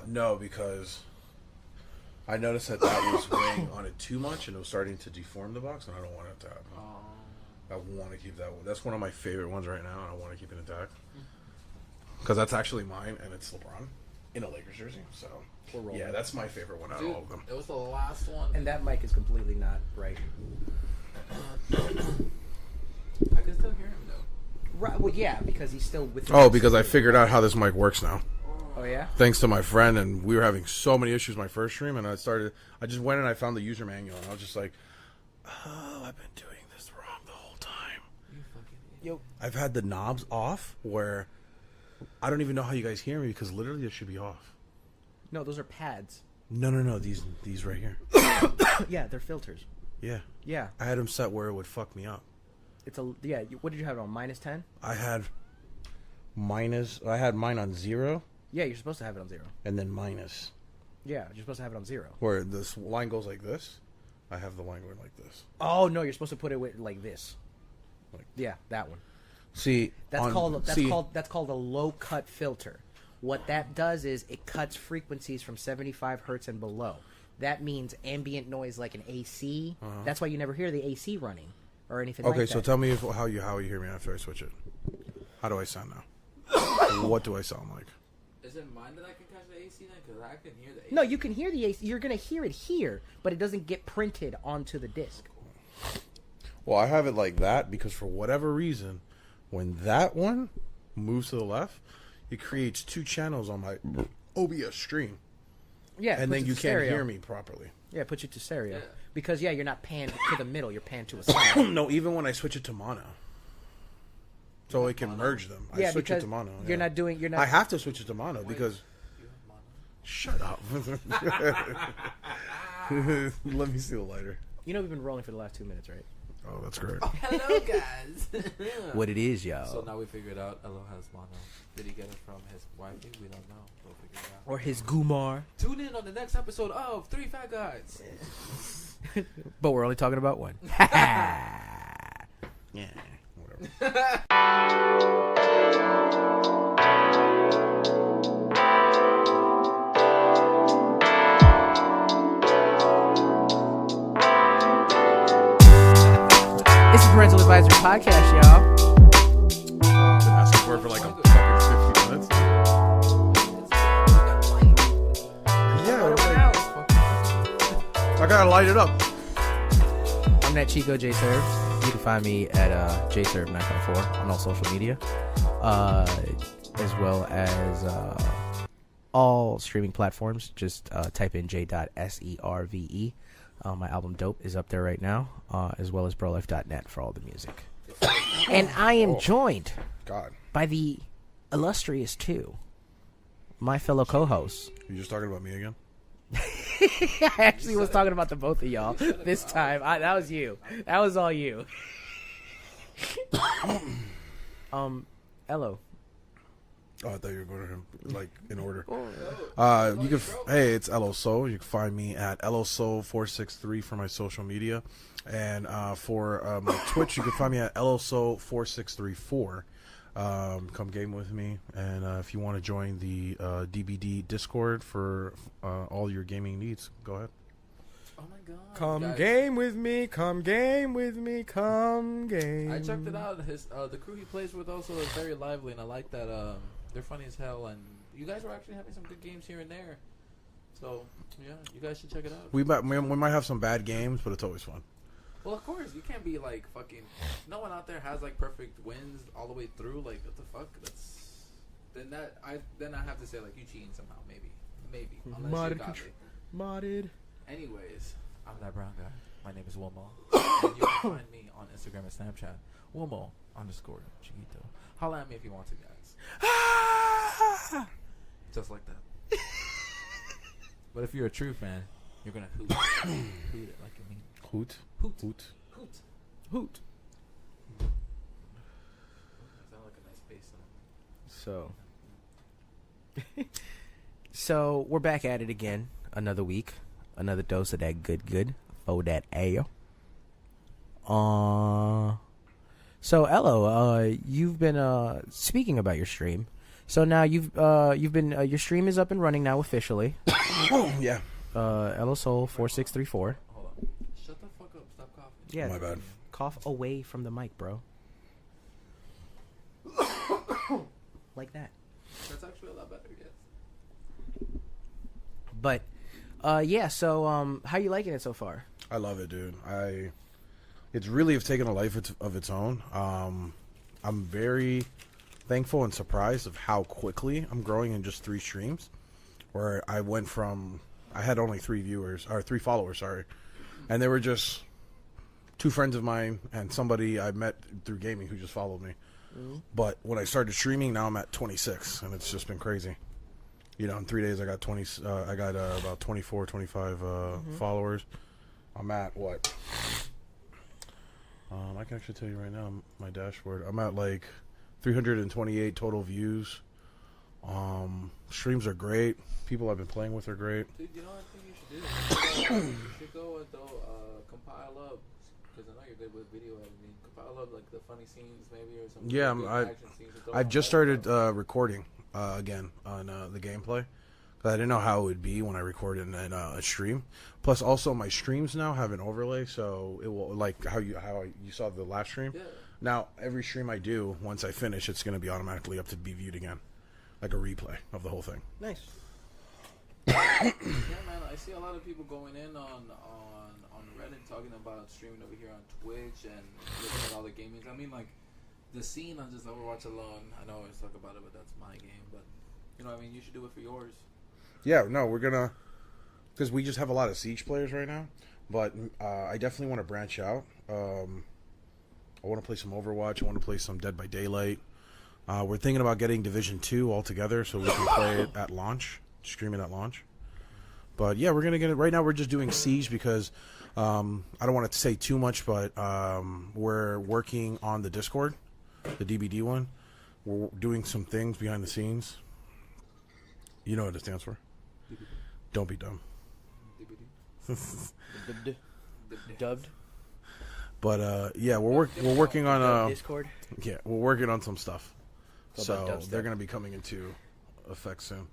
No, because I noticed that was weighing on it too much, and it was starting to deform the box, and I don't want it to happen. I want to keep that one. That's one of my favorite ones right now, and I want to keep it intact. Because that's actually mine, and it's LeBron in a Lakers jersey. So, yeah, that's my favorite one out of all of them. It was the last one. And that mic is completely not right. I can still hear him, though. Right, well, yeah, because he's still with. Oh, because I figured out how this mic works now. Oh, yeah? Thanks to my friend, and we were having so many issues my first stream, and I just went and I found the user manual, and I was just like, oh, I've been doing this wrong the whole time. Yo. I've had the knobs off where I don't even know how you guys hear me because literally it should be off. No, those are pads. No, these right here. Yeah, they're filters. Yeah. Yeah. I had them set where it would fuck me up. What did you have it on, -10? I had mine on 0. Yeah, you're supposed to have it on 0. And then minus. Yeah, you're supposed to have it on 0. Where this line goes like this, I have the line going like this. Oh, no, you're supposed to put it like this. Yeah, that one. See, that's called a low cut filter. What that does is it cuts frequencies from 75 hertz and below. That means ambient noise like an AC. That's why you never hear the AC running or anything like that. Okay, so tell me how you hear me after I switch it. How do I sound now? What do I sound like? Is it mine that I can catch the AC then? Because I can hear the AC. No, you can hear the AC. You're going to hear it here, but it doesn't get printed onto the disc. Well, I have it like that because for whatever reason, when that one moves to the left, it creates 2 channels on my OBS stream. Yeah, and then you can't hear me properly. Yeah, it puts you to stereo. Yeah. Because, you're not panned to the middle. You're panned to a side. No, even when I switch it to mono. So it can merge them. I switch it to mono. You're not. I have to switch it to mono because... Shut up. Let me see the lighter. You know we've been rolling for the last 2 minutes, right? Oh, that's great. Oh, hello, guys. What it is, y'all. So now we figured out Elo has mono. Did he get it from his wifey? We don't know. We'll figure it out. Or his Gumar. Tune in on the next episode of 3 Fat Guys. But we're only talking about one. Yeah, whatever. It's the Parental Advisory Podcast, y'all. I've been asking for it for like a fucking 50 minutes. Yeah, I gotta light it up. I'm that Chico J Serve. You can find me at jserve954 on all social media, as well as all streaming platforms. Just type in j.serve. My album Dope is up there right now, as well as brolife.net for all the music. And I am joined by the illustrious two, my fellow co-hosts. You just talking about me again? I actually was talking about the both of y'all this time. That was you. That was all you. Elo. Oh, I thought you were going to him like in order. You can. Hey, it's Elo Soul. You can find me at Elo Soul 463 for my social media, and for my Twitch, you can find me at Elo Soul 4634. Come game with me, and if you want to join the DBD Discord for all your gaming needs, go ahead. Oh my god! Come game with me. Come game with me. Come game. I checked it out. His the crew he plays with also is very lively, and I like that. They're funny as hell, and you guys were actually having some good games here and there. So yeah, you guys should check it out. We might have some bad games, but it's always fun. Well, of course, you can't be like fucking. No one out there has like perfect wins all the way through. Like, what the fuck? Then I have to say like you cheating somehow, maybe, unless you got me. Modded. Anyways, I'm that brown guy. My name is Wilmo, and you can find me on Instagram and Snapchat, Wilmo_Chiquito. Holla at me if you want to, guys. Just like that. But if you're a true fan, you're gonna hoot, hoot it like you mean. Hoot. Hoot. Hoot. Hoot. Hoot. Sound like a nice bass line. So we're back at it again. Another week. Another dose of that good. Oh, that ale. So, Elo, you've been speaking about your stream. So now you've been your stream is up and running now officially. Yeah. Elo Soul 4634. Hold on. Shut the fuck up. Stop coughing. Yeah. My bad. Cough away from the mic, bro. Like that. That's actually a lot better, yes. But yeah, so how you liking it so far? I love it, dude. It's really taken a life of its own. I'm very thankful and surprised of how quickly I'm growing in just 3 streams, where I went from, I had only 3 followers, sorry, and they were just 2 friends of mine and somebody I met through gaming who just followed me. Mm-hmm. But when I started streaming, now I'm at 26, and it's just been crazy. You know, in 3 days I got about 24, 25 followers. I'm at what? I can actually tell you right now, my dashboard. I'm at like 328 total views. Streams are great. People I've been playing with are great. Dude, you know what I think you should do? You should go and compile up, because I know you're good with video editing. Compile up like the funny scenes maybe or something. Yeah, action scenes I've just started recording again on the gameplay. I didn't know how it would be when I recorded in a stream. Plus, also my streams now have an overlay, so it will, like how you saw the last stream. Yeah. Now every stream I do, once I finish, it's going to be automatically up to be viewed again, like a replay of the whole thing. Nice. Yeah, man. I see a lot of people going in on Reddit talking about streaming over here on Twitch and looking at all the gaming. I mean, like the scene on just Overwatch alone. I know I always talk about it, but that's my game. But you know, what I mean, you should do it for yours. Yeah, no, we're gonna, because we just have a lot of Siege players right now, but I definitely want to branch out. I want to play some Overwatch. I want to play some Dead by Daylight. We're thinking about getting Division 2 all together so we can play it at launch, stream it at launch. But yeah, we're gonna get it. Right now we're just doing Siege because I don't want to say too much, but we're working on the Discord, the DBD one. We're doing some things behind the scenes. You know what it stands for. Don't be dumb. Dubbed. But yeah, we're working on Discord. Yeah, we're working on some stuff. So they're going to be coming into effect soon.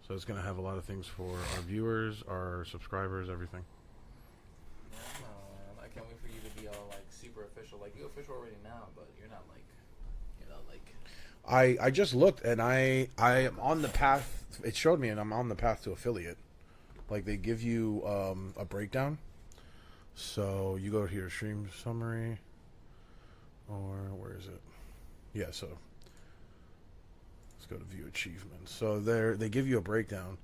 So it's going to have a lot of things for our viewers, our subscribers, everything. Yeah, man. I can't wait for you to be all like super official. Like you're official already now, but you're not like, you know, like. I just looked and I am on the path. It showed me, and I'm on the path to affiliate. Like they give you a breakdown. So you go to your stream summary, or where is it? Yeah, so let's go to view achievements. So they give you a breakdown,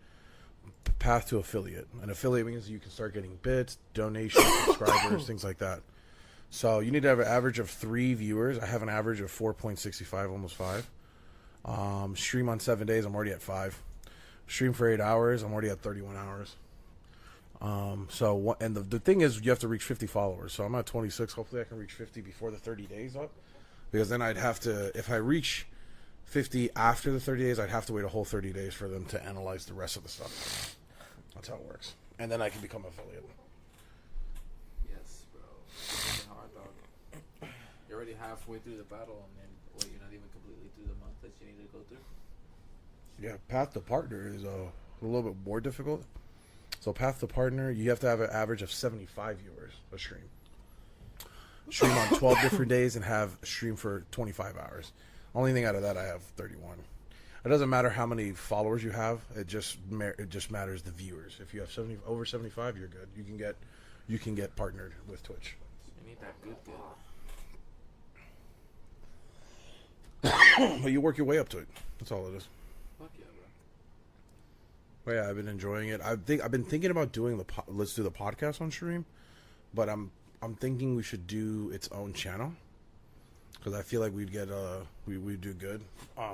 path to affiliate. And affiliate means you can start getting bits, donations, subscribers, things like that. So you need to have an average of 3 viewers. I have an average of 4.65, almost 5. Stream on 7 days, I'm already at 5. Stream for 8 hours, I'm already at 31 hours. And the thing is, you have to reach 50 followers. So I'm at 26. Hopefully I can reach 50 before the 30 days up. Because then I'd have to, if I reach 50 after the 30 days, I'd have to wait a whole 30 days for them to analyze the rest of the stuff. That's how it works. And then I can become affiliate. Yes, bro. It's hard, dog. You're already halfway through the battle, and then you're not even completely through the month that you need to go through. Yeah, path to partner is a little bit more difficult. So path to partner, you have to have an average of 75 viewers a stream. Stream on 12 different days and have a stream for 25 hours. Only thing out of that, I have 31. It doesn't matter how many followers you have. It just matters the viewers. If you have over 75, you're good. You can get partnered with Twitch. You need that good. But you work your way up to it. That's all it is. Fuck yeah, bro. But yeah, I've been enjoying it. I've been thinking about doing let's do the podcast on stream, but I'm thinking we should do its own channel because I feel like we'd get we'd do good.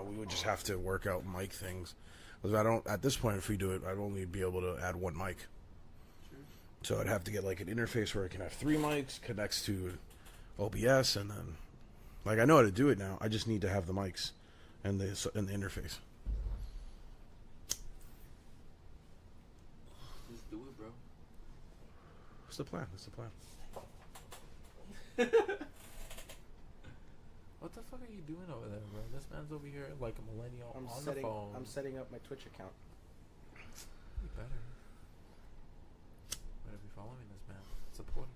We would just have to work out mic things because at this point if we do it, I'd only be able to add 1 mic. Sure. So I'd have to get like an interface where it can have 3 mics, connects to OBS, and then like I know how to do it now. I just need to have the mics and the interface. Just do it, bro. What's the plan? Oh What the fuck are you doing over there, bro? This man's over here like a millennial the phone. I'm setting up my Twitch account. You better. Better be following this man. Supporting.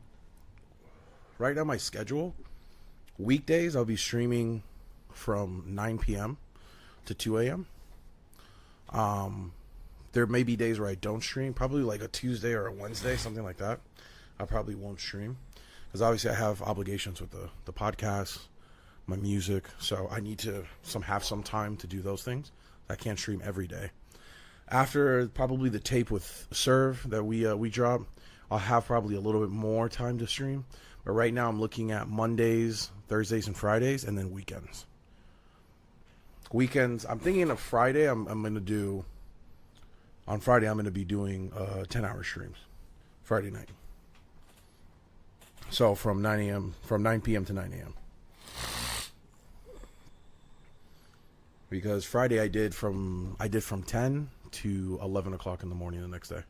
Right now, my schedule, weekdays, I'll be streaming from 9 p.m. to 2 a.m. There may be days where I don't stream, probably like a Tuesday or a Wednesday, something like that. I probably won't stream because obviously I have obligations with the podcast, my music, so I need to have some time to do those things. I can't stream every day. After probably the tape with Serve that we drop, I'll have probably a little bit more time to stream. But right now I'm looking at Mondays, Thursdays, and Fridays, and then weekends. Weekends, I'm thinking of Friday. I'm going to do. On Friday, I'm going to be doing 10-hour streams, Friday night. So from 9 p.m. to 9 a.m. Because Friday I did from 10 to 11 o'clock in the morning the next day.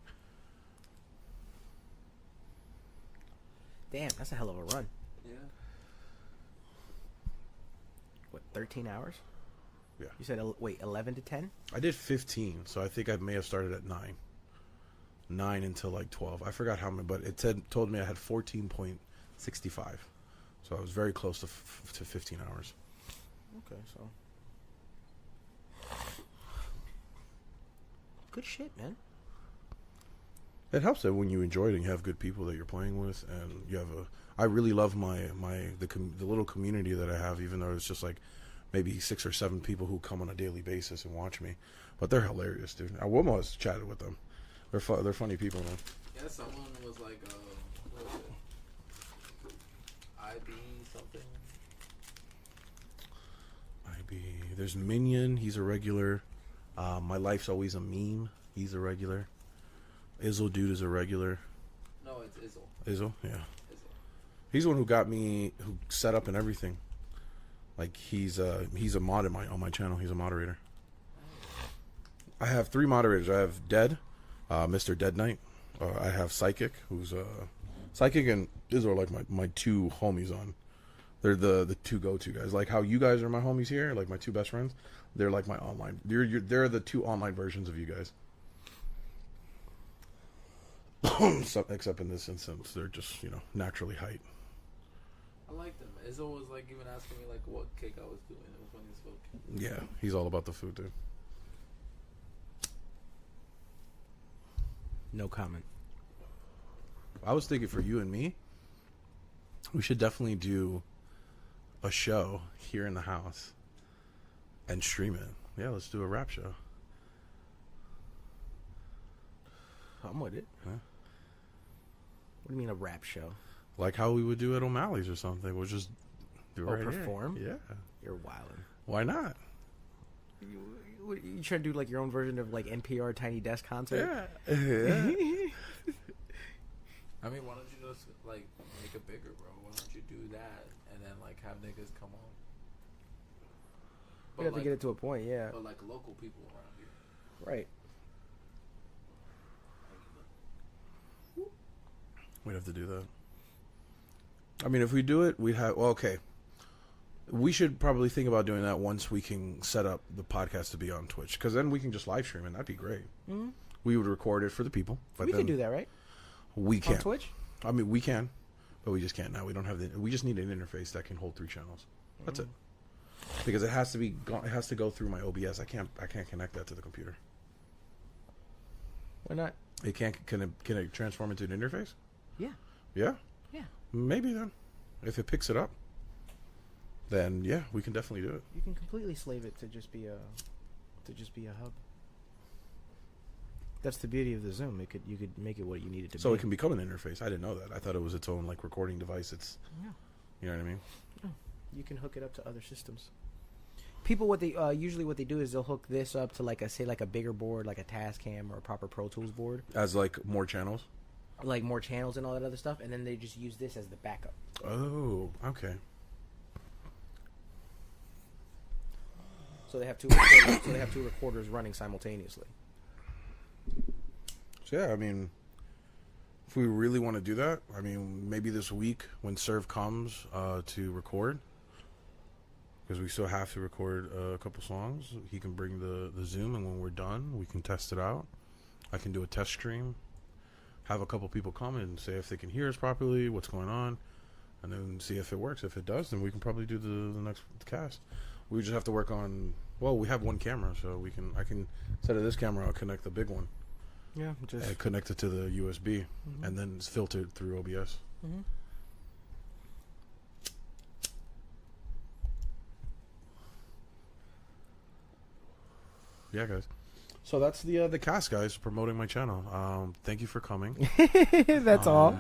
Damn, that's a hell of a run. Yeah. What, 13 hours? Yeah. You said, 11 to 10? I did 15, so I think I may have started at 9. 9 until like 12. I forgot how many, but it told me I had 14.65. So I was very close to 15 hours. Okay, so. Good shit, man. It helps that when you enjoy it and you have good people that you're playing with, and you have I really love the little community that I have, even though it's just like maybe 6 or 7 people who come on a daily basis and watch me, but they're hilarious, dude. Wilmo has chatted with them. They're funny people, man. Yeah, someone was like, what was it? IB something. IB. There's Minion. He's a regular. My Life's Always a Meme. He's a regular. Izzle Dude is a regular. No, it's Izzle. Izzle, yeah. Izzle. He's the one who got me, who set up and everything. Like he's a mod on my channel. He's a moderator. I have 3 moderators. I have Dead, Mr. Dead Knight. I have Psychic, who's Psychic and Izzle are like my 2 homies on. They're the 2 go-to guys. Like how you guys are my homies here, like my 2 best friends. They're like my online. They're the 2 online versions of you guys. So, except in this instance, they're just naturally height. I like them. Izzle was like even asking me like what cake I was doing. It was funny as fuck. Yeah, he's all about the food, dude. No comment. I was thinking for you and me, we should definitely do a show here in the house and stream it. Yeah, let's do a rap show. I'm with it. Huh? What do you mean a rap show? Like how we would do at O'Malley's or something. We'll just do it right perform? here. Yeah. You're wildin'. Why not? You trying to do like your own version of like NPR Tiny Desk concert? Yeah. Yeah. I mean, why don't you just like make it bigger, bro? Why don't you do that and then like have niggas come on? We have to get it to a point, yeah. But like local people around here. Right. We'd have to do that. I mean, if we do it, we'd have... Well, okay. We should probably think about doing that once we can set up the podcast to be on Twitch. Because then we can just live stream, and that'd be great. Mm-hmm. We would record it for the people. But we can do that, right? We can. On Twitch? I mean, we can. But we just can't now. We don't have the... We just need an interface that can hold 3 channels. That's it. Because it has to be... It has to go through my OBS. I can't connect that to the computer. Why not? It can't... Can it transform into an interface? Yeah. Yeah? Yeah. Maybe then. If it picks it up, then yeah, we can definitely do it. You can completely slave it to just be a hub. That's the beauty of the Zoom. You could make it what you need it to be. So it can become an interface. I didn't know that. I thought it was its own like recording device. It's you know what I mean? No. You can hook it up to other systems. People usually what they do is they'll hook this up to like a bigger board, like a Tascam or a proper Pro Tools board. As like more channels? Like more channels and all that other stuff, and then they just use this as the backup. Oh, okay. So they have 2 recorders, recorders running simultaneously. So yeah, I mean, if we really want to do that, I mean, maybe this week when Serve comes to record, because we still have to record a couple songs. He can bring the Zoom, and when we're done, we can test it out. I can do a test stream, have a couple people come and say if they can hear us properly, what's going on, and then see if it works. If it does, then we can probably do the next cast. We just have to work on. Well, we have one camera, so I can instead of this camera, I'll connect the big one. Yeah, just And connect it to the USB, and then it's filtered through OBS. Mhm. Yeah, guys. So that's the cast, guys, promoting my channel. Thank you for coming. That's all.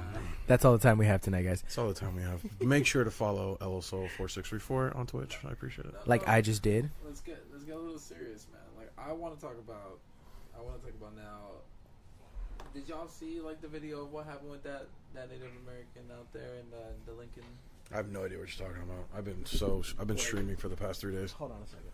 That's all the time we have tonight, guys. That's all the time we have. Make sure to follow LSO4634 on Twitch. I appreciate it. Like I just did. Let's get a little serious, man. Like I want to talk about now. Did y'all see like the video of what happened with that Native American out there in the Lincoln? I have no idea what you're talking about. I've been streaming for the past 3 days. Hold on a second.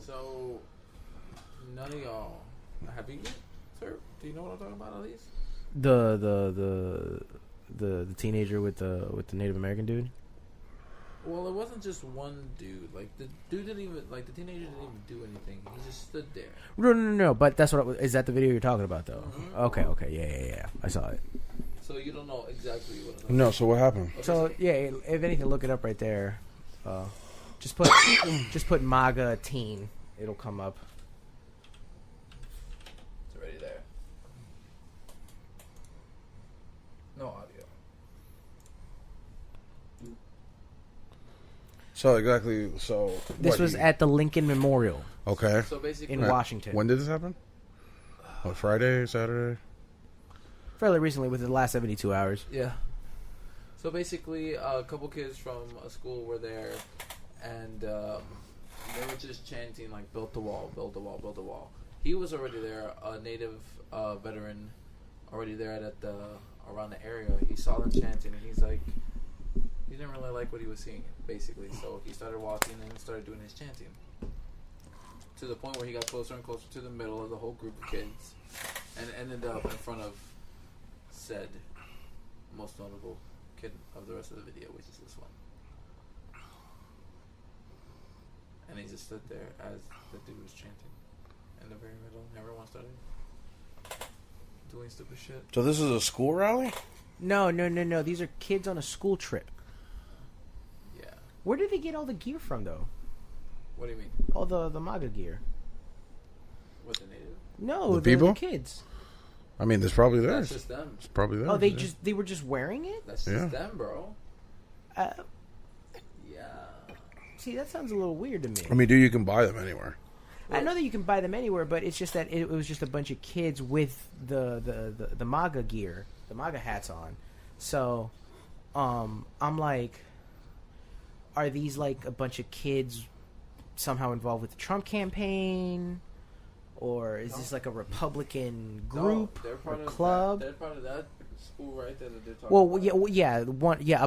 So none of y'all have you, sir? Do you know what I'm talking about at least? The teenager with the Native American dude. Well, it wasn't just one dude. Like the dude didn't even the teenager didn't even do anything. He just stood there. No. But that's what is that the video you're talking about though? Mm-hmm. Okay. Yeah. I saw it. So you don't know exactly what. I'm No, so what happened? Okay, So yeah, if anything, look it up right there. Just put MAGA teen. It'll come up. it's already there. No audio. So exactly. So This was at the Lincoln Memorial okay So basically, in Washington. When did this happen? What, Friday, Saturday? Fairly recently, within the last 72 hours. yeah. So basically, a couple kids from a school were there, and they were just chanting like "Build the wall, build the wall, build the wall." He was already there, a native veteran, already there at the around the area. He saw them chanting, and he's like, he didn't really like what he was seeing, basically. So he started walking and started doing his chanting, to the point where he got closer and closer to the middle of the whole group of kids, and ended up in front of said most notable kid of the rest of the video, which is this one. And he just stood there as the dude was chanting in the very middle, and everyone started doing stupid shit. So this is a school rally? No. These are kids on a school trip. Yeah. Where did they get all the gear from, though? What do you mean? All the MAGA gear. What, the native? No, The people? the kids. I mean, there's probably That's theirs. just them. It's probably theirs. Oh, they yeah. were just wearing it? That's Yeah. just them, bro. Uh, Yeah. see, that sounds a little weird to me. I mean, dude, you can buy them anywhere. I know that you can buy them anywhere, but it's just that it was just a bunch of kids with the MAGA gear, the MAGA hats on. So, I'm like, are these like a bunch of kids somehow involved with the Trump campaign? Or is this like a Republican group they're or part of club? They're part of that school right there that they're talking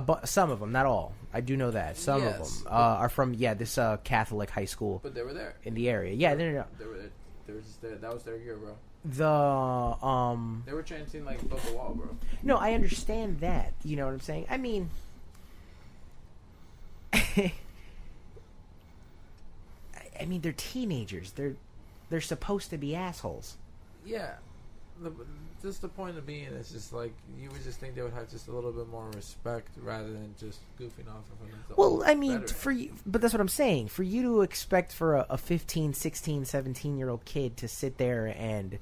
Well, some of them, not all. I do know that some of Yes, them but- are from this Catholic high school But they were there. in the area. Yeah, no. They were there. They were just there. That was their year, bro. The They were chanting like "Build the wall," bro. No, I understand that. You know what I'm saying? I mean, I mean, they're teenagers. They're supposed to be assholes. Yeah. Just the point of being is just like you would just think they would have just a little bit more respect rather than just goofing off of them. Well, I mean, but that's what I'm saying. For you to expect for a 15, 16, 17-year-old kid to sit there and,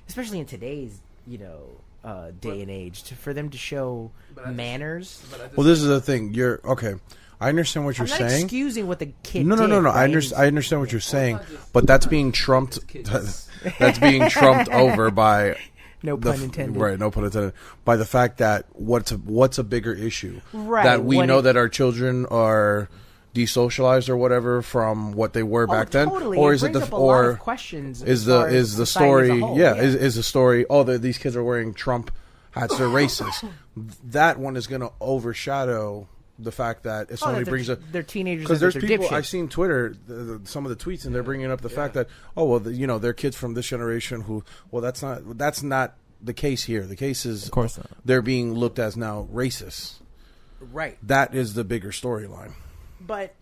especially in today's, day and age, for them to show manners. Well, this is the thing. You're okay. I understand what you're I'm not saying. Excusing what the kid. No. Right? I understand what you're saying, but that's being trumped. That's being trumped over by. No pun intended. Right, no pun intended. By the fact that what's a bigger issue? Right. That we know that our children are desocialized or whatever from what they were back then, or is it the or questions? Is the story? Is the story? Oh, these kids are wearing Trump hats. They're racist. That one is going to overshadow the fact that if somebody brings up they're teenagers, because there's people I've seen Twitter some of the tweets and they're bringing up the fact that they're kids from this generation who that's not the case here. The case is of course not. They're being looked as now racist. Right. That is the bigger storyline. But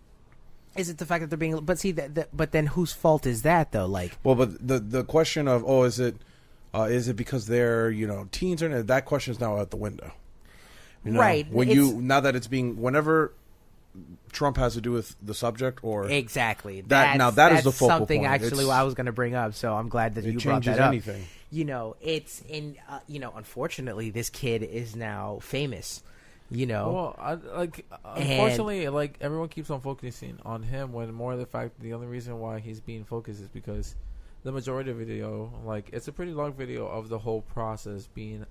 is it the fact that they're being? But see but then whose fault is that though? Like, well, but the question of is it because they're teens or that question is now out the window. Right. Now that it's being whenever Trump has to do with the subject or exactly that is the focal something point. Actually I was going to bring up, so I'm glad that you brought that up. Anything. It's in unfortunately this kid is now famous. Well, unfortunately, everyone keeps on focusing on him when more of the fact the only reason why he's being focused is because the majority of the video, it's a pretty long video of the whole process being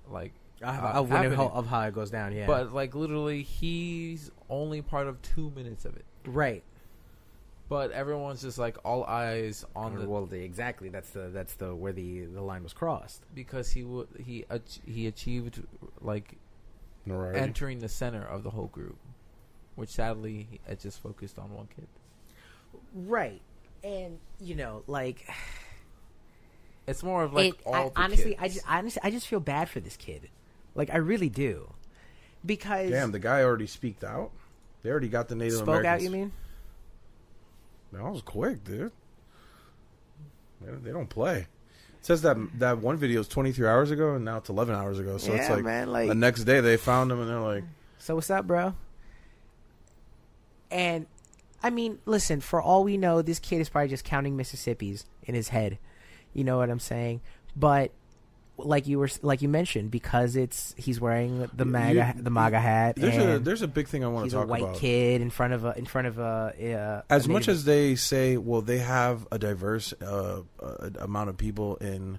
of how it goes down, yeah. But literally, he's only part of 2 minutes of it, right? But everyone's just all eyes on exactly. That's the where the line was crossed because he achieved notoriety. Entering the center of the whole group, which sadly it just focused on one kid, right? And it's more of honestly, kids. I just feel bad for this kid. I really do. Because damn, the guy already speaked out. They already got the Native Americans. Spoke out, you mean? That was quick, dude. They don't play. It says that one video is 23 hours ago, and now it's 11 hours ago. So it's the next day they found him, and they're like, so what's up, bro? And, I mean, listen, for all we know, this kid is probably just counting Mississippis in his head. You know what I'm saying? But like you mentioned, because he's wearing the MAGA hat. There's a big thing I want to talk about. He's a white kid in front of a as much as they say, well, they have a diverse amount of people in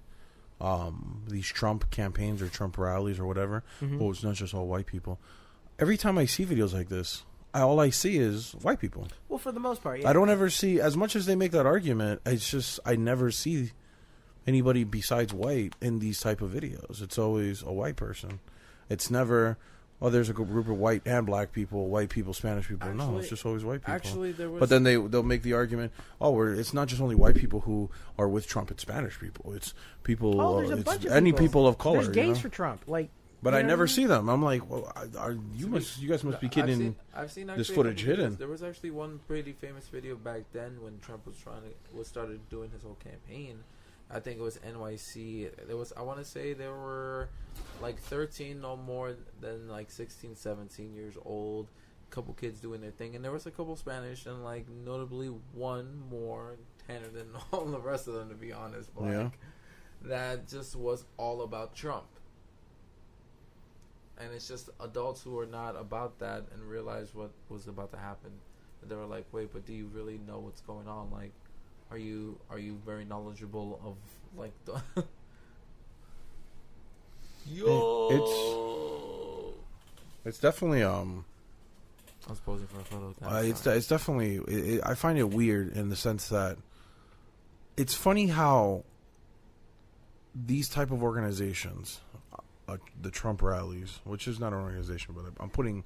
these Trump campaigns or Trump rallies or whatever. Mm-hmm. Oh, it's not just all white people. Every time I see videos like this, all I see is white people. Well, for the most part, yeah. I don't ever see, as much as they make that argument, it's just I never see anybody besides white in these type of videos. It's always a white person. It's never, there's a group of white and black people, white people, Spanish people. Actually, no, it's just always white people. Actually, there was. But then they'll make the argument, it's not just only white people who are with Trump. It's Spanish people. It's people. There's a bunch of any people of color. There's gays for Trump, But I never see them. I'm like, well, you guys must be kidding. I've seen this footage hidden. There was actually one pretty famous video back then when Trump was started doing his whole campaign. I think it was NYC. I want to say there were 13, no more than 16, 17 years old. A couple kids doing their thing, and there was a couple Spanish, and notably one more tanner than all the rest of them, to be honest. But that just was all about Trump. And it's just adults who are not about that and realize what was about to happen. And they were like, wait, but do you really know what's going on? Are you very knowledgeable of the It's definitely I was posing for a photo. It's definitely I find it weird in the sense that it's funny how these type of organizations, the Trump rallies, which is not an organization, but I'm trying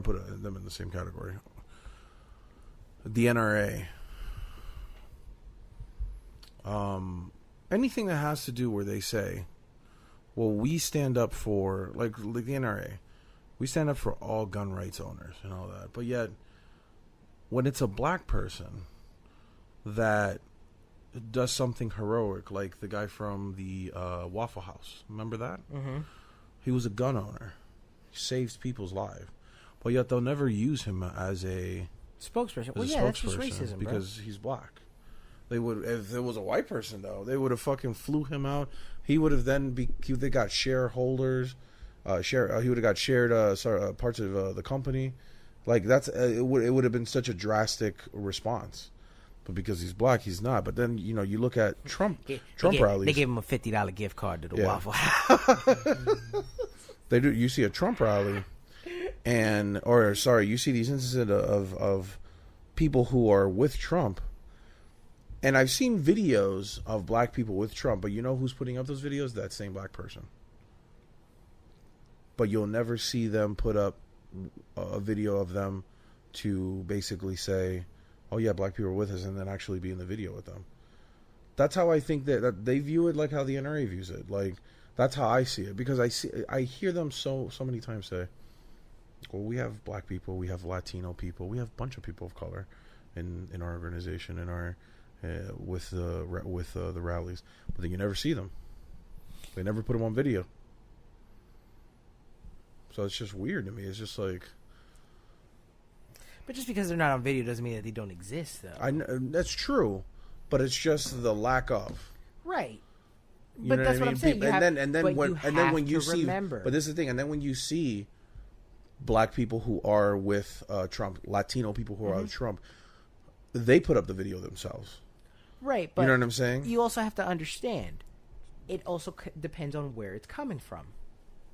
to put them in the same category. The NRA. Anything that has to do where they say, well, we stand up for, like the NRA, we stand up for all gun rights owners and all that. But yet, when it's a black person that does something heroic, like the guy from the Waffle House. Remember that? Mm-hmm. He was a gun owner. He saves people's lives. But yet they'll never use him as a spokesperson. Well, as a yeah, that's just spokesperson racism, because he's black. They would, if it was a white person though, they would have fucking flew him out. He would have then they got shareholders, he would have got shared parts of the company. Like that's it would have been such a drastic response. But because he's black, he's not. But then you look at Trump rallies. They gave him a $50 gift card to the Waffle House. They do. You see a Trump rally, you see these instances of people who are with Trump, and I've seen videos of black people with Trump. But you know who's putting up those videos? That same black person. But you'll never see them put up a video of them to basically say, "Oh yeah, black people are with us," and then actually be in the video with them. That's how I think that they view it, like how the NRA views it. Like that's how I see it, because I hear them so many times say, "Well, we have black people, we have Latino people, we have a bunch of people of color in our organization, in our with the rallies," but then you never see them. They never put them on video. So it's just weird to me. It's just like. But just because they're not on video doesn't mean that they don't exist, though. I know, that's true, but it's just the lack of. Right. You But know that's what I'm saying. And then when you see, remember. but this is the thing. And then when you see black people who are with Trump, Latino people who are with Trump, they put up the video themselves. Right. But you know what I'm saying? You also have to understand. It also depends on where it's coming from.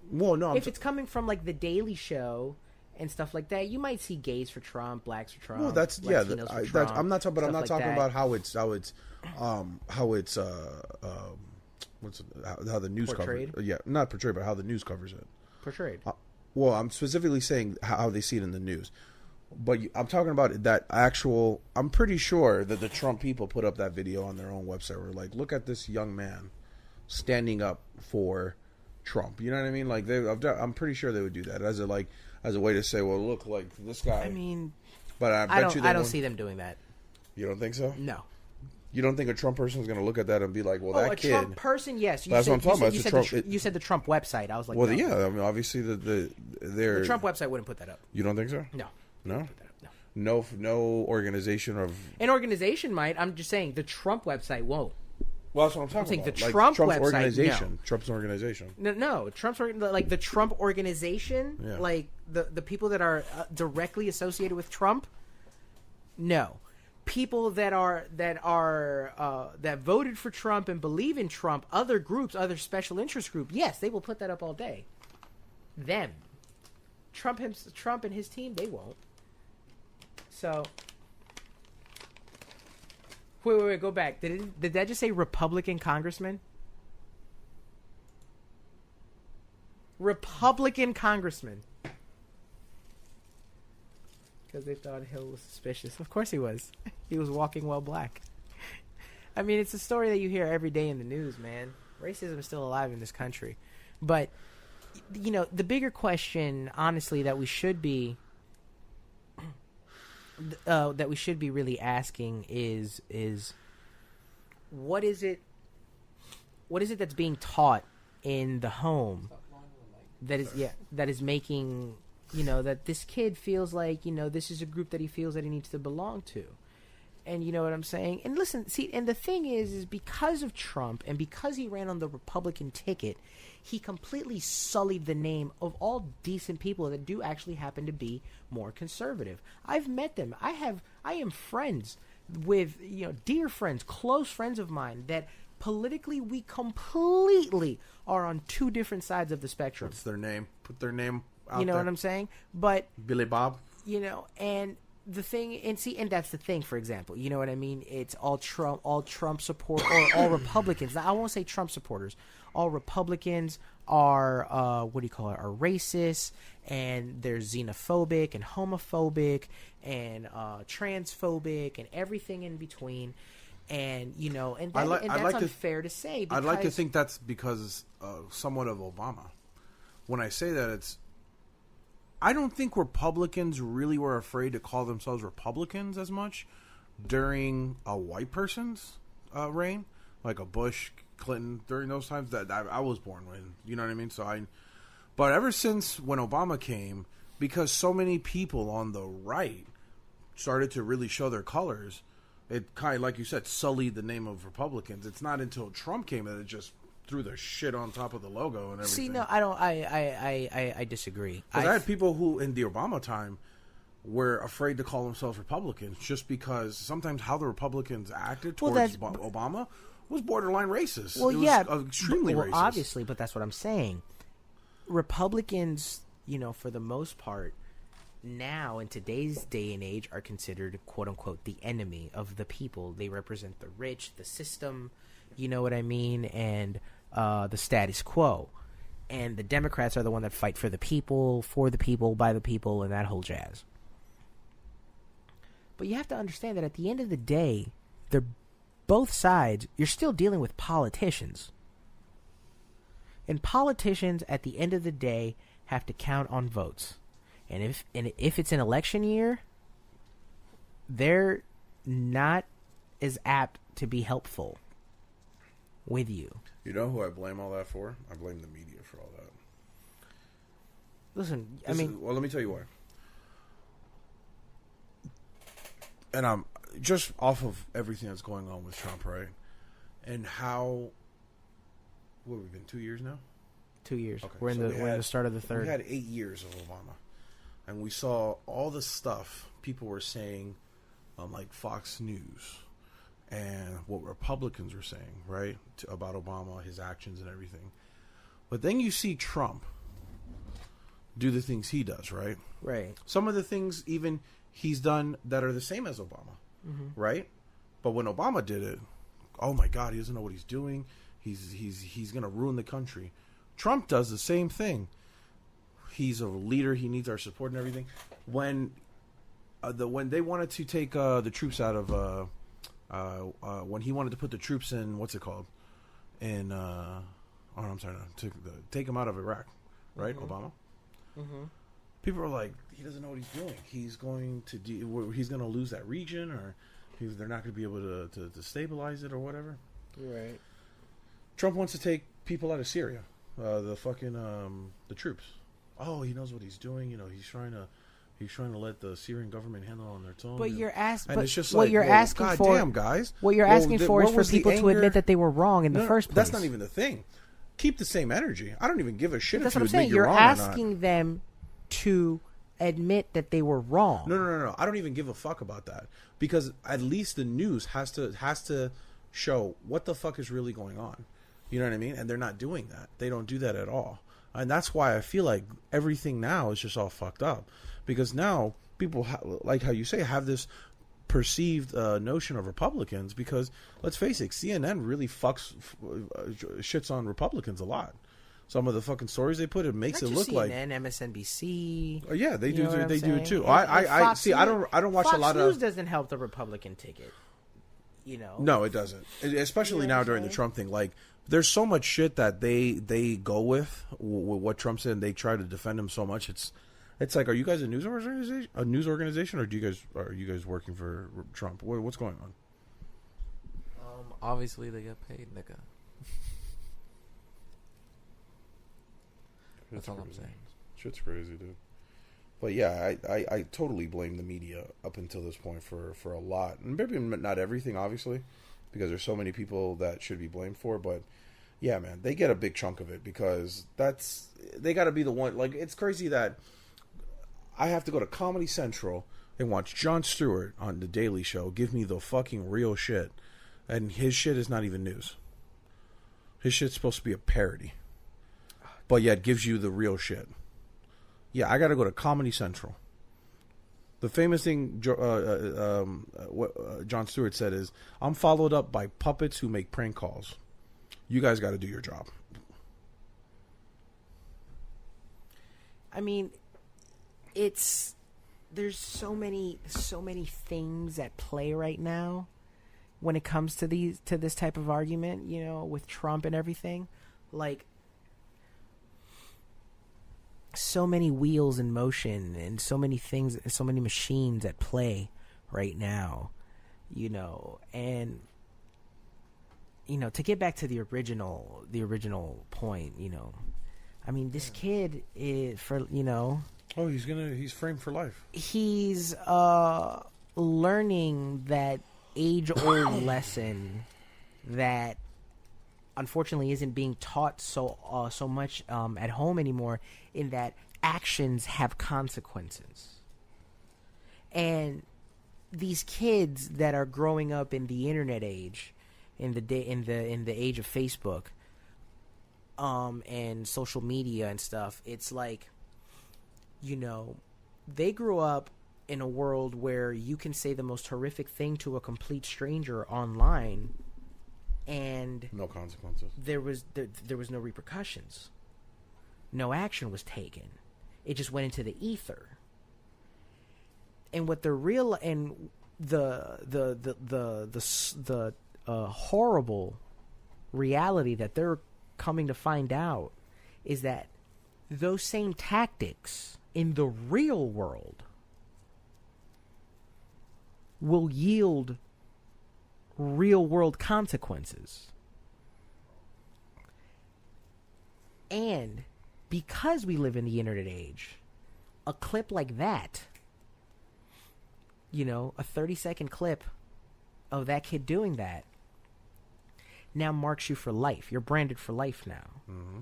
Well, no. If it's coming from like the Daily Show and stuff like that, you might see gays for Trump, blacks for Trump. Well, that's Latinos for Trump, I'm not talking, but I'm not like talking that. about how the news Portrayed? covers. Yeah, not portrayed, but how the news covers it. Portrayed. Well, I'm specifically saying how they see it in the news. But I'm talking about that actual. I'm pretty sure that the Trump people put up that video on their own website. Where like, look at this young man standing up for Trump. You know what I mean? Like I'm pretty sure they would do that as a way to say, well, look, like this guy. I mean, but I don't see them doing that. You don't think so? No. You don't think a Trump person is going to look at that and be like, well, that kid. Trump person, yes. That's what I'm talking about. You said the Trump website. I was like, well, no. yeah. I mean, obviously the Trump website wouldn't put that up. You don't think so? No. No. Put that up, no. No organization of. An organization might. I'm just saying the Trump website won't. Well, that's what I'm talking about. The like Trump's website, organization. No. Trump's organization. No. Like the Trump organization, yeah. like the people that are directly associated with Trump. No, people that voted for Trump and believe in Trump, other groups, other special interest group. Yes, they will put that up all day. Them, Trump and his team, they won't. So. Wait, go back. Did that just say Republican congressman? Republican congressman. Because they thought Hill was suspicious. Of course he was. He was walking while black. I mean, it's a story that you hear every day in the news, man. Racism is still alive in this country. But, the bigger question, honestly, that we should be... that we should be really asking is what is it that's being taught in the home that is making that this kid feels like this is a group that he feels that he needs to belong to. And you know what I'm saying? And listen, see, and the thing is because of Trump and because he ran on the Republican ticket, he completely sullied the name of all decent people that do actually happen to be more conservative. I've met them. I am friends with, dear friends, close friends of mine that politically we completely are on two different sides of the spectrum. What's their name? Put their name out You know there. what I'm saying? But Billy Bob? And the thing, and that's the thing, for example, you know what I mean? It's all Trump support, or all Republicans. Now, I won't say Trump supporters. All Republicans are, are racist, and they're xenophobic and homophobic and transphobic and everything in between. And, that's unfair to say. Because I'd like to think that's because somewhat of Obama. When I say that, I don't think Republicans really were afraid to call themselves Republicans as much. during a white person's reign, like a Bush, Clinton, during those times that I was born in. You know what I mean? But ever since when Obama came, because so many people on the right started to really show their colors, it kind of, like you said, sullied the name of Republicans. It's not until Trump came that it just threw the shit on top of the logo and everything. See, no, I don't. I disagree. Because I had people who, in the Obama time, were afraid to call themselves Republicans just because sometimes how the Republicans acted towards Obama was borderline racist. Well, it was extremely racist. Obviously, but that's what I'm saying. Republicans, for the most part, now in today's day and age, are considered "quote unquote" the enemy of the people. They represent the rich, the system, you know what I mean, and the status quo. And the Democrats are the one that fight for the people, by the people, and that whole jazz. But you have to understand that at the end of the day, they're both sides. You're still dealing with politicians. And politicians, at the end of the day, have to count on votes. And if it's an election year, they're not as apt to be helpful with you. You know who I blame all that for? I blame the media for all that. Listen, well, let me tell you why. And I'm just off of everything that's going on with Trump, right? And how... What, we've been 2 years now? 2 years. Okay, We're in the start of the third. We had 8 years of Obama. And we saw all the stuff people were saying on, like, Fox News and what Republicans were saying, right, about Obama, his actions and everything. But then you see Trump do the things he does, right? Right. Some of the things even he's done that are the same as Obama, right? But when Obama did it, oh my God, he doesn't know what he's doing. He's going to ruin the country. Trump does the same thing. He's a leader. He needs our support and everything. When they wanted to take the troops out of when he wanted to put the troops in, what's it called? In I'm sorry, take them out of Iraq, right? Obama. People are like, he doesn't know what he's doing. He's going to lose that region, or they're not going to be able to stabilize it or whatever. Right. Trump wants to take people out of Syria, the troops. Oh, he knows what he's doing. He's trying to let the Syrian government handle it on their own. But you're asking, it's just what like, you're asking God for, damn, guys. What you're asking for is for people to admit that they were wrong in the first place. That's not even the thing. Keep the same energy. I don't even give a shit if you admit you're wrong asking or not. them to admit that they were wrong. No. I don't even give a fuck about that, because at least the news has to show what the fuck is really going on. You know what I mean? And they're not doing that. They don't do that at all. And that's why I feel like everything now is just all fucked up, because now people like how you say have this perceived notion of Republicans, because let's face it, CNN really shits on Republicans a lot. Some of the fucking stories they put, it makes it look like CNN, MSNBC. Yeah, they do. They do it too. And I see. I don't watch Fox a lot News of. doesn't help the Republican ticket. No, it doesn't. Especially now during the Trump thing. Like, there's so much shit that they go with what Trump said, and they try to defend him so much. It's like, are you guys a news organization? Or are you guys working for Trump? What's going on? Obviously they get paid, nigga. That's all I'm saying. Shit's crazy, dude. But yeah, I totally blame the media up until this point for a lot. And maybe not everything, obviously, because there's so many people that should be blamed for. But yeah, man, they get a big chunk of it, because they got to be the one. Like, it's crazy that I have to go to Comedy Central and watch Jon Stewart on The Daily Show give me the fucking real shit. And his shit is not even news. His shit's supposed to be a parody. But yet gives you the real shit. Yeah, I got to go to Comedy Central. The famous thing what Jon Stewart said is, I'm followed up by puppets who make prank calls. You guys got to do your job. I mean, there's so many things at play right now when it comes to this type of argument, with Trump and everything. Like, so many wheels in motion and so many things, so many machines at play right now you know, and you know, to get back to the original point, you know, I mean, this kid is Oh, he's framed for life. He's learning that age-old lesson that unfortunately isn't being taught so much at home anymore, in that actions have consequences. And these kids that are growing up in the internet age, in the age of Facebook, and social media and stuff, it's like, you know, they grew up in a world where you can say the most horrific thing to a complete stranger online, and no consequences. There was no repercussions. No action was taken. It just went into the ether. And what the horrible reality that they're coming to find out is that those same tactics in the real world will yield real world consequences. And because we live in the internet age, a clip like that, you know, a 30-second clip of that kid doing that, now marks you for life. You're branded for life now. Mm-hmm.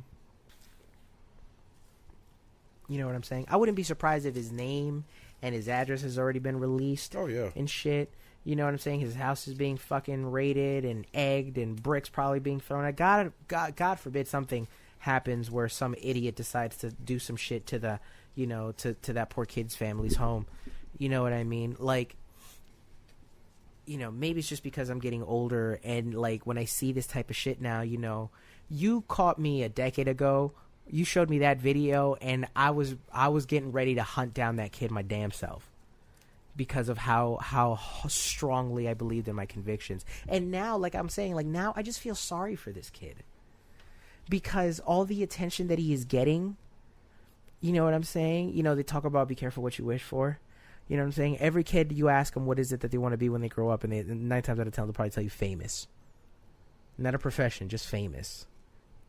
You know what I'm saying? I wouldn't be surprised if his name and his address has already been released. Oh, yeah. And shit. You know what I'm saying? His house is being fucking raided and egged, and bricks probably being thrown at. God forbid something happens where some idiot decides to do some shit to the, you know, to that poor kid's family's home. You know what I mean? Like, you know, maybe it's just because I'm getting older, and like when I see this type of shit now, you know, you caught me a decade ago. You showed me that video, and I was getting ready to hunt down that kid my damn self, because of how strongly I believed in my convictions. And now, like I'm saying, like now I just feel sorry for this kid, because all the attention that he is getting, you know what I'm saying? You know, they talk about be careful what you wish for. You know what I'm saying? Every kid, you ask them what is it that they want to be when they grow up, and 9 times out of 10 they'll probably tell you famous. Not a profession, just famous.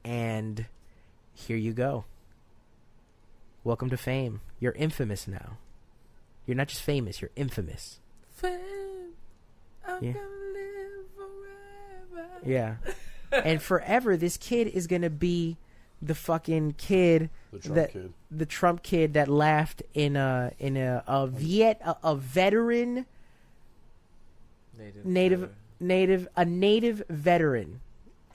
And here you go. Welcome to fame. You're infamous now. You're not just famous, you're infamous. Fame, I'm Yeah. gonna live forever. Yeah. And forever, this kid is going to be the fucking kid, the Trump kid that laughed in a veteran native veteran.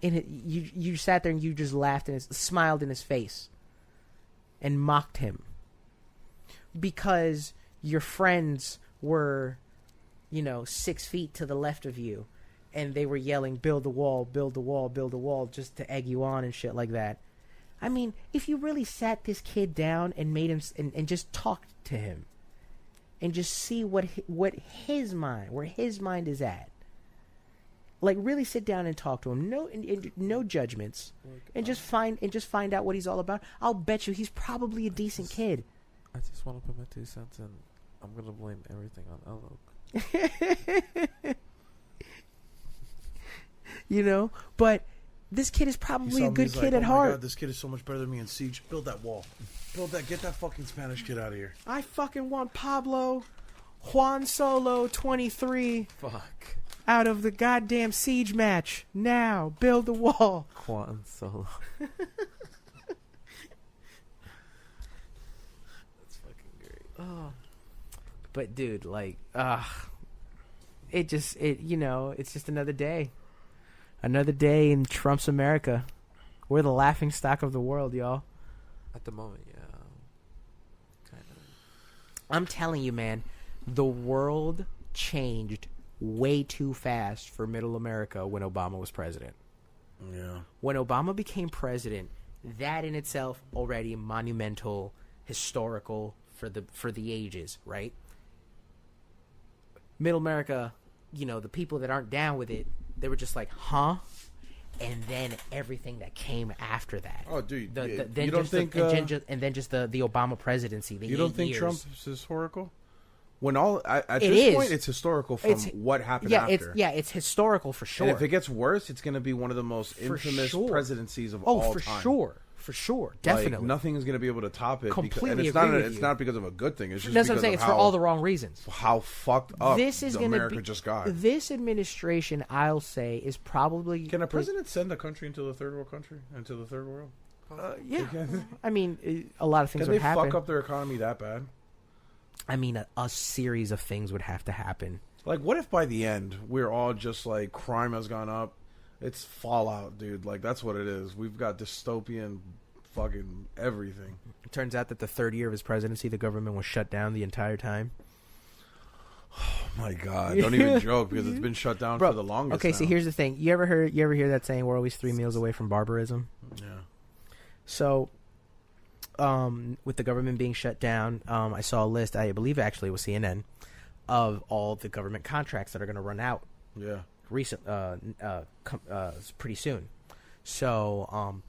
You sat there and you just laughed and smiled in his face and mocked him because your friends were, you know, 6 feet to the left of you, and they were yelling, build the wall, build the wall, build the wall, just to egg you on and shit like that. I mean, if you really sat this kid down and made him and just talked to him and just see what his mind, where his mind is at, like really sit down and talk to him, no judgments, and just find out what he's all about. I'll bet you he's probably a decent kid. I just want to put my 2 cents in. I'm gonna blame everything on Elok. You know, but this kid is probably a good kid at heart. My God, this kid is so much better than me in Siege. Build that wall. Get that fucking Spanish kid out of here. I fucking want Pablo Juan Solo 23 Fuck. out of the goddamn Siege match. Now, build the wall. Juan Solo. That's fucking great. Oh. But dude, like, you know, it's just another day. Another day in Trump's America. We're the laughing stock of the world, y'all. At the moment, yeah. Kind of. I'm telling you, man, the world changed way too fast for middle America when Obama was president. Yeah. When Obama became president, that in itself already monumental, historical for the ages, right? Middle America, you know, the people that aren't down with it, they were just like, huh? And then everything that came after that. Oh, dude. And then just the Obama presidency. You don't think Trump is historical? When at It this is. point, it's historical from what happened after. It's historical for sure. And if it gets worse, it's going to be one of the most infamous presidencies of all time. For sure, definitely. Like, nothing is going to be able to top it. Completely It's agree with it's you. not because of a good thing. It's just That's what I'm because saying. of It's for all the wrong reasons. how fucked up This is going to America be just got. This administration, I'll say, is probably. Can a president send a country into the third world country? Into the third world? Yeah, I mean, a lot of things Can would they happen. fuck up their economy that bad? I mean, a series of things would have to happen. Like, what if by the end we're all just like crime has gone up? It's Fallout, dude. Like, that's what it is. We've got dystopian fucking everything. It turns out that the third year of his presidency, the government was shut down the entire time. Oh my god! Don't even joke because it's been shut down for the longest. Okay, now. so here's the thing. You ever hear that saying? We're always 3 meals away from barbarism. Yeah. So, with the government being shut down, I saw a list. I believe actually it was CNN of all the government contracts that are going to run out. Yeah. Pretty soon. So,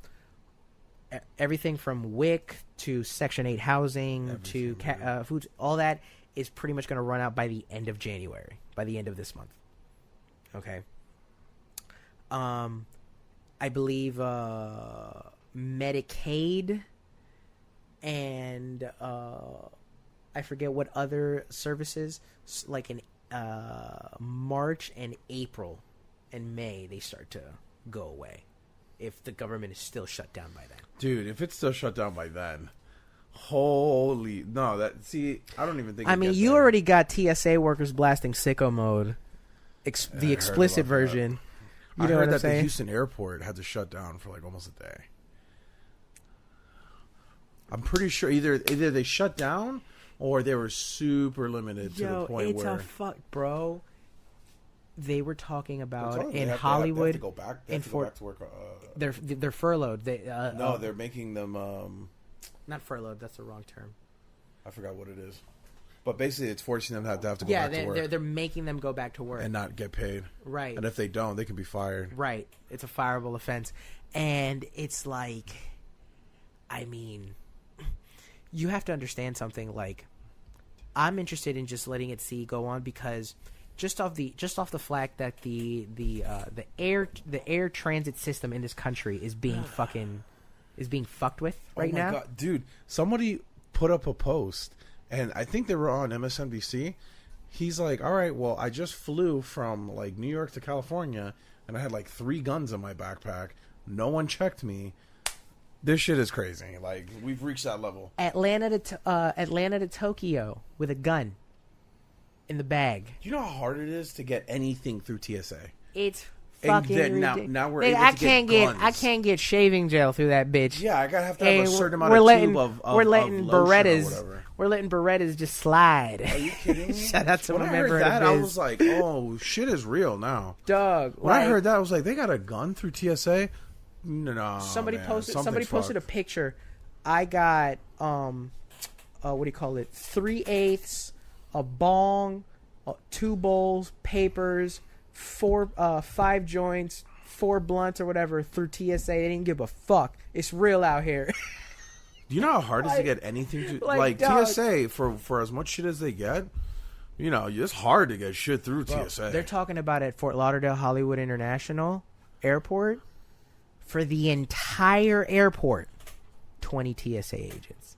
everything from WIC to Section 8 housing to foods, all that is pretty much going to run out by the end of January, by the end of this month. Okay. I believe Medicaid and I forget what other services, like in March and April and May, they start to go away if the government is still shut down by then. Dude, if it's still shut down by then, holy no! I don't even think. I mean, you already got TSA workers blasting sicko mode, the explicit version. I heard that the Houston airport had to shut down for like almost a day. I'm pretty sure either they shut down or they were super limited to the point it's where a fuck, bro. They were talking about in Hollywood. They have to go back. They in have to go back to work. They're furloughed. No, they're making them. Not furloughed. That's the wrong term. I forgot what it is. But basically, it's forcing them to have to go back to work. Yeah, they're making them go back to work and not get paid. Right. And if they don't, they can be fired. Right. It's a fireable offense. And it's like, I mean, you have to understand something. Like, I'm interested in just letting it go on because just off the fact that the air transit system in this country is being fucked with right now. God. Dude, somebody put up a post. And I think they were on MSNBC. He's like, all right, well, I just flew from, like, New York to California, and I had, like, 3 guns in my backpack. No one checked me. This shit is crazy. Like, we've reached that level. Atlanta to Tokyo with a gun in the bag. Do you know how hard it is to get anything through TSA? It's fucking ridiculous. Now we're able to get guns. I can't get shaving gel through that bitch. Yeah, I gotta have to have a certain amount we're of letting, tube of we're letting Berettas. or whatever. We're letting Berettas just slide. Are you kidding me? Shout out to when my I heard Beretta that, I biz. was like, oh, shit is real now. Dog. When I heard that, I was like, they got a gun through TSA? No, somebody man, posted a picture. I got what do you call it? 3/8, a bong, 2 bowls, papers, 5 joints, 4 blunts or whatever through TSA. They didn't give a fuck. It's real out here. Do you know how hard it is to get anything to like TSA for as much shit as they get? You know, it's hard to get shit through TSA. They're talking about at Fort Lauderdale Hollywood International Airport for the entire airport, 20 TSA agents.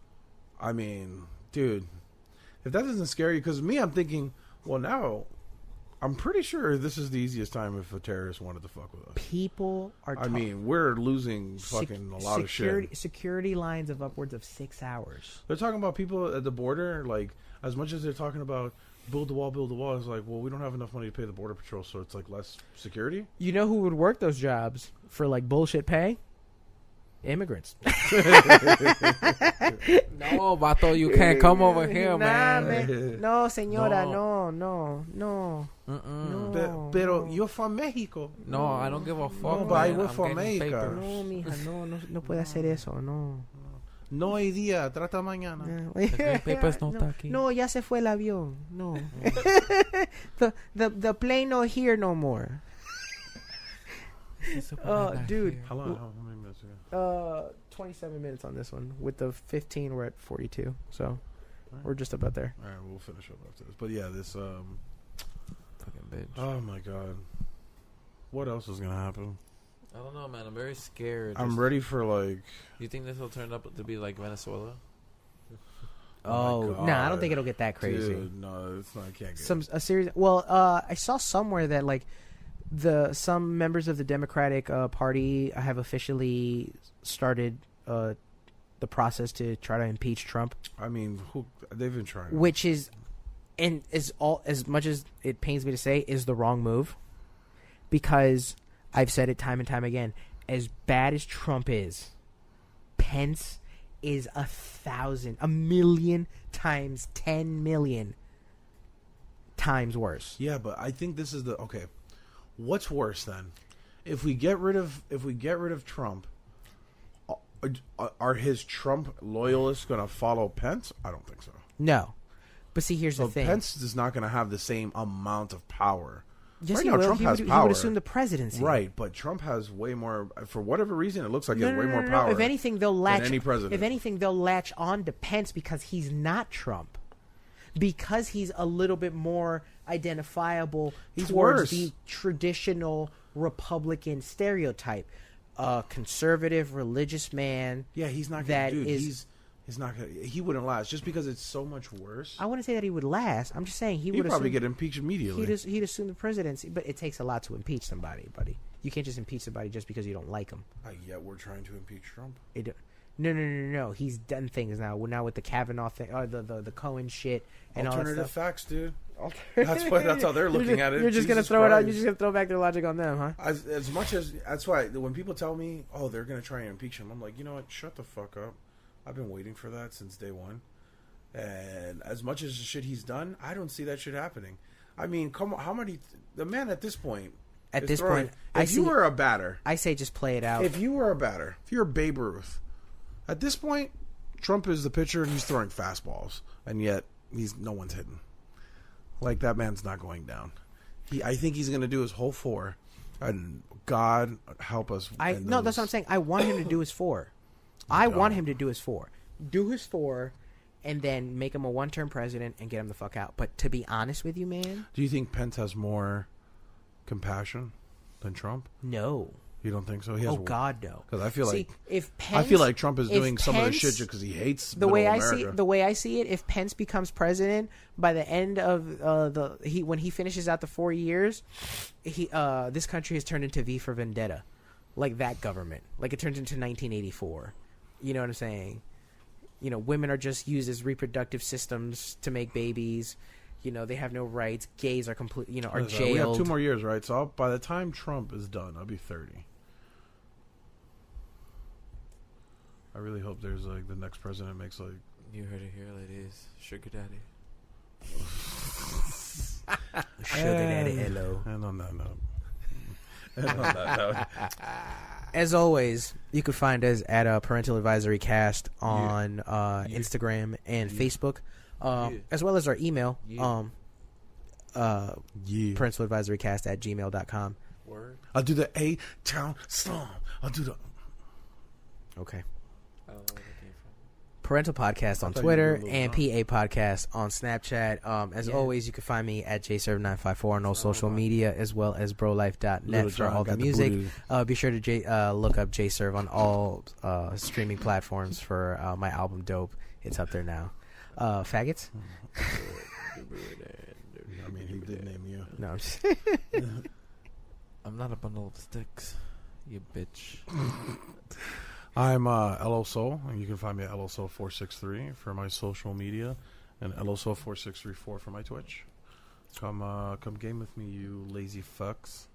I mean, dude, if that doesn't scare you, because me, I'm thinking, well, now I'm pretty sure this is the easiest time if a terrorist wanted to fuck with us. People are. I mean, we're losing fucking a lot of shit. Security lines of upwards of 6 hours. They're talking about people at the border, like as much as they're talking about build the wall. It's like, well, we don't have enough money to pay the border patrol, so it's like less security. You know who would work those jobs for like bullshit pay? Immigrants. No, Vato, you can't come over here, man. No, señora, no. No. Pero you're from Mexico. No, I don't give a fuck. No, but I work for America. No, mija, no puede hacer eso, no. No hay día, trata mañana. Papers no está aquí. No, ya se fue el avión. No. the plane not here no more. Dude. How many minutes ago? 27 minutes on this one. With the 15, we're at 42. So, We're just about there. All right, we'll finish up after this. But yeah, this Fucking bitch. oh my god, what else is gonna happen? I don't know, man. I'm very scared. I'm ready for like. You think this will turn up to be like Venezuela? Oh, my nah, I don't God. think it'll get that crazy. Dude, no, it's not. I can't get. A series. Well, I saw somewhere that like some members of the Democratic Party have officially started the process to try to impeach Trump, I mean, they've been trying. which is, and is all as much as it pains me to say, is the wrong move, because I've said it time and time again. As bad as Trump is, Pence is 1,000,000 times 10 million times worse. Yeah, but I think this is the okay. What's worse then? If we get rid of Trump, are his Trump loyalists going to follow Pence? I don't think so. No, but see, here's So the thing. Pence is not going to have the same amount of power. Yes, Right he now, will. Trump has He power. would assume the presidency. Right, but Trump has way more. For whatever reason, it looks like he No, has no, way no, more no, power. If anything, they'll latch. any president. If anything, they'll latch on to Pence because he's not Trump. Because he's a little bit more identifiable He's towards worse. the traditional Republican stereotype. A conservative, religious man. Yeah, he's not. That Dude, is- he's not. He wouldn't last just because it's so much worse. I wouldn't say that he would last. I'm just saying he He'd would probably assume, get impeached immediately. he'd assume the presidency. But it takes a lot to impeach somebody, buddy. You can't just impeach somebody just because you don't like him. Yet we're trying to impeach Trump. No. He's done things now. Now with the Kavanaugh thing, the Cohen shit, and Alternative all that stuff. facts, dude. That's how they're looking at it. You're just gonna Jesus throw it out. Christ. You're just gonna throw back their logic on them, huh? As much as that's why when people tell me, "Oh, they're gonna try and impeach him," I'm like, you know what? Shut the fuck up. I've been waiting for that since day one. And as much as the shit he's done, I don't see that shit happening. I mean, come on, how many? The man at this point. At is this throwing- point, if you were a batter, I say just play it out. if you were a batter, if you're Babe Ruth, at this point, Trump is the pitcher and he's throwing fastballs, and yet no one's hitting. Like that man's not going down. I think he's going to do his whole four, and God help us. No, that's what I'm saying. I want him to do his four. I want him to do his four. Do his four, and then make him a one-term president and get him the fuck out. But to be honest with you, man, Do you think Pence has more compassion than Trump? no. You don't think so? He has. Oh God, no. Because I feel See, like if Pence, I feel like Trump is if doing some of the Pence- shit just because he hates the way middle I see America. the way I see it, if Pence becomes president by the end of when he finishes out the 4 years, this country has turned into V for Vendetta, like that government, like it turns into 1984. You know what I'm saying? You know, women are just used as reproductive systems to make babies. You know, they have no rights. Gays are are Listen, jailed. we have 2 more years, right? So by the time Trump is done, I'll be 30. I really hope there's like the next president makes like. You heard it here, ladies. Sugar daddy. Sugar daddy, hello. And on that note. And on that note. As always, you can find us at Parental Advisory Cast on Instagram and Facebook, as well as our email, parental-advisorycast@gmail.com. Word. I'll do the A-Town Stomp. I'll do the. Okay. I don't know where that came from. Parental Podcast on thought you Twitter were a little and PA Podcast on Snapchat. As always, you can find me at jserve954 on all social media, as well as brolife.net Little for John all the got the music. booty. Be sure to look up jserve on all streaming platforms for my album Dope. It's up there now. Faggots? I mean, he did name you. No, I'm just I'm not a bundle of sticks, you bitch. I'm LO Soul, and you can find me at LO Soul 463 for my social media, and LO Soul 4634 for my Twitch. Come game with me, you lazy fucks.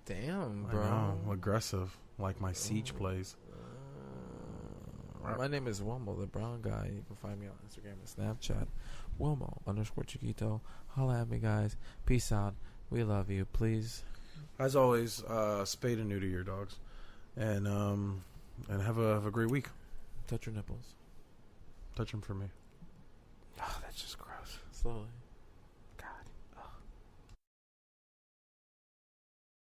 Damn, I bro. know, aggressive, like my Siege plays. My name is Wilmo, the brown guy. You can find me on Instagram and Snapchat. Wilmo_Chiquito. Holla at me, guys. Peace out. We love you. Please. As always, spade and neuter your dogs, and have a great week. Touch your nipples. Touch them for me. oh, that's just gross. Slowly.